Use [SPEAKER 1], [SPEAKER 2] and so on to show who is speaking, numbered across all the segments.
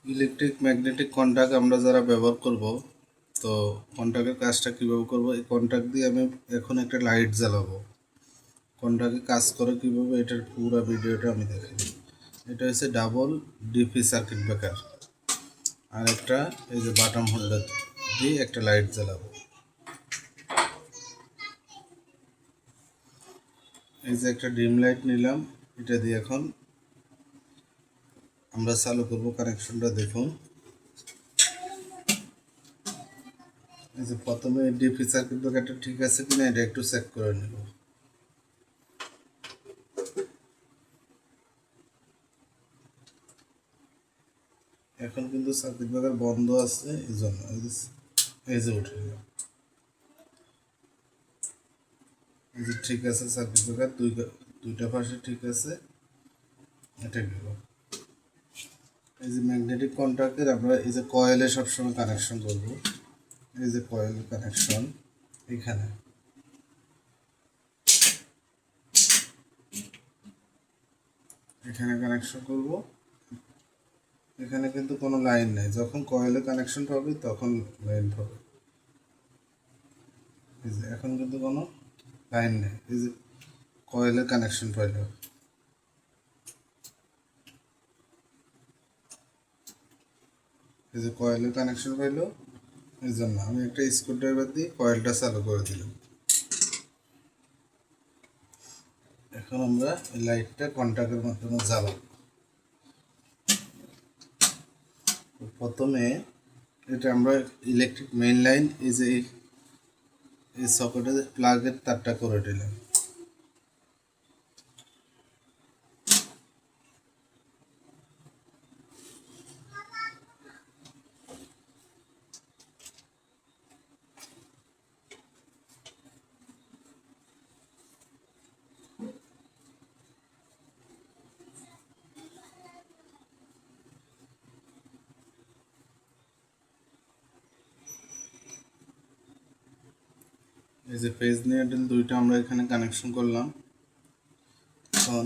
[SPEAKER 1] Electric magnetic contact আমরা যারা ব্যবহার করব, তো কন্ট্যাক্টের কাজটা কীভাবে করব, এই কন্ট্যাক্ট দিয়ে আমি এখন একটা লাইট জ্বালাবো। কন্ট্যাক্টে কাজ করে কীভাবে এটার পুরো ভিডিওটা আমি দেখাই। এটা হচ্ছে ডাবল ডিপি সার্কিট ব্রেকার, আর একটা এই যে বাটাম হোল্ডার দিয়ে একটা লাইট জ্বালাবো। এই যে একটা ডিম লাইট নিলাম, এটা দিয়ে এখন আমরা চালু করব। কানেকশনটা দেখুন। এই যে প্রথমে ডিপি সার্কিট ব্রেকারটা ঠিক আছে কিনা এটা একটু চেক করে নেব। এখন কিন্তু সার্কিট ব্রেকার বন্ধ আছে, এই জন্য এই যে উঠে গেল। এই যে ঠিক আছে, সার্কিট ব্রেকার দুইটা পাশে ঠিক আছে, এটা গেল। এই যে ম্যাগনেটিক কন্ট্যাক্টের আমরা এই যে কয়েলে সবসময় কানেকশন করব। এই যে কয়েল কানেকশন এখানে, এখানে কানেকশন করব। এখানে কিন্তু কোনো লাইন নেই, যখন কয়েলে কানেকশন পাবে তখন লাইন পাবে। এই যে এখন কিন্তু কোনো লাইন নেই, এই যে কয়েলে কানেকশন পাইল। এই যে কয়েলে কানেকশন পাইল, এই জন্য আমি একটা স্ক্রুড্রাইভার দিয়ে কয়েলটা চালু করে দিলাম। এখন আমরা এই লাইটটা কন্ট্যাক্টের মাধ্যমে জ্বালাবো। প্রথমে এটা আমরা ইলেকট্রিক মেইন লাইন এই যে এই সকেটে প্লাগের তারটা করে দিলাম। এই যে ফেজ নিউট্রাল দুইটা আমরা এখানে কানেকশন করলাম। এখন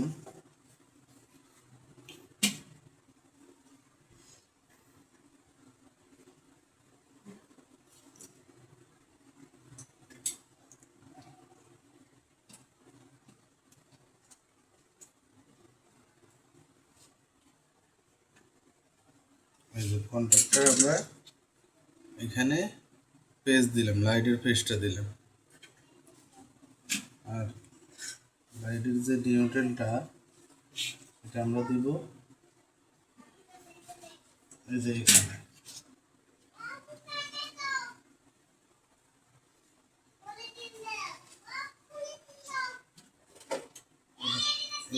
[SPEAKER 1] এই যে কন্ট্যাক্টর আমরা এখানে পেজ দিলাম, লাইটের পেজটা দিলাম। আর লাইটের যে নিউট্রালটা এটা আমরা দিব এই যে এখানে।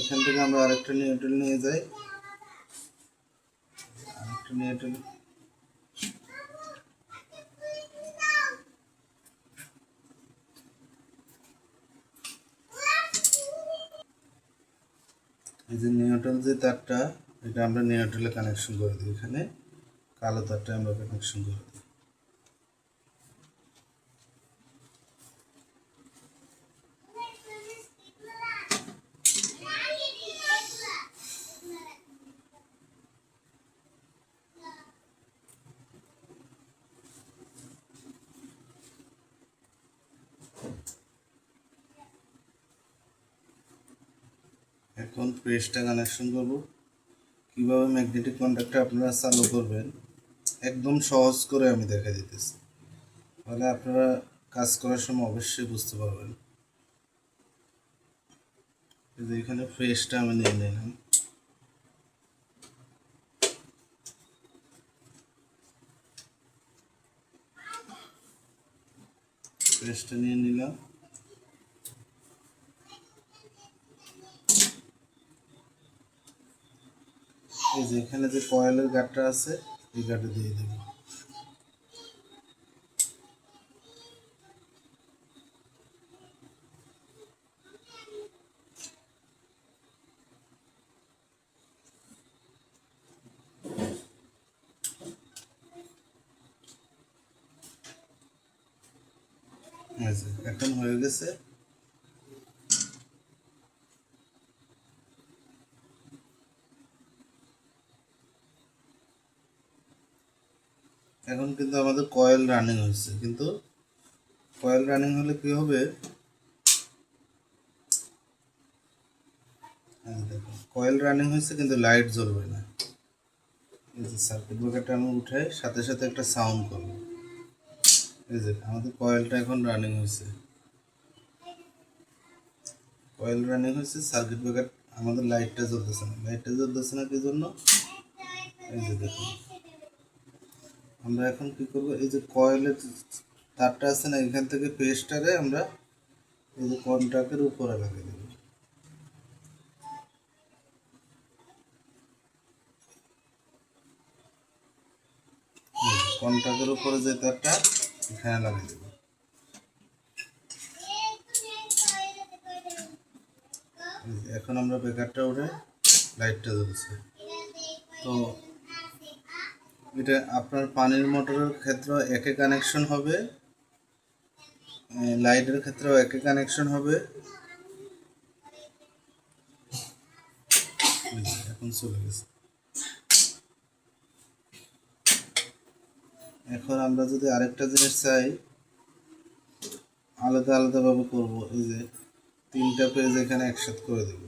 [SPEAKER 1] এখান থেকে আমরা আরেকটা নিউট্রাল নিয়ে যাই, আরেকটা নিউট্রাল। এই যে নিউট্রাল যে তারটা এটা আমরা নিউট্রালে কানেকশন করে দিই, এখানে কালো তারটা আমরা কানেকশন করে দিই। এখন পেজটা কানেকশন করব। কীভাবে ম্যাগনেটিক কন্ট্যাক্টটা আপনারা চালু করবেন একদম সহজ করে আমি দেখা দিতেছি, তাহলে আপনারা কাজ করার সময় অবশ্যই বুঝতে পারবেন। এই যে এখানে ফ্রেশটা আমি নিয়ে নিলাম। ফ্রেশটা নিয়ে নিলাম। এই যে এখানে যে কয়েলের গাঁটটা আছে এই গাঁটে দিয়ে দেব। এই যে এখন হয়ে গেছে। এখন কিন্তু আমাদের কয়েল রানিং হচ্ছে, কিন্তু কয়েল রানিং হলে কি হবে, দেখুন কয়েল রানিং হয়েছে কিন্তু লাইট জ্বলবে না। এই যে সার্কিট ব্রেকারটা আমি উঠাই, সাথে সাথে একটা সাউন্ড করবো। এই যে আমাদের কয়েলটা এখন রানিং হয়েছে, কয়েল রানিং হয়েছে, সার্কিট ব্রেকার আমাদের লাইটটা জ্বলতেছে না। লাইটটা জ্বলতেছে না কি জন্য? এই যে দেখুন, আমরা এখন কি করব, এই যে কয়েলের তারটা আছে না, এখান থেকে পেস্টটারে আমরা এই যে কন্ট্যাক্টের উপরে লাগিয়ে দেবো। কন্ট্যাক্টের উপরে যে তারটা এখানে লাগিয়ে দেবো। এখন আমরা ব্রেকারটা উঠে লাইটটা জ্বলছে। তো এটা আপনার পানির মোটরের ক্ষেত্রে একে কানেকশন হবে, লাইটের ক্ষেত্রেও একে কানেকশন হবে। এখন চলে গেছে। এখন আমরা যদি আরেকটা জিনিস চাই, আলাদা আলাদাভাবে করব, এই যে তিনটা পেজ এখানে একসাথে করে দেব।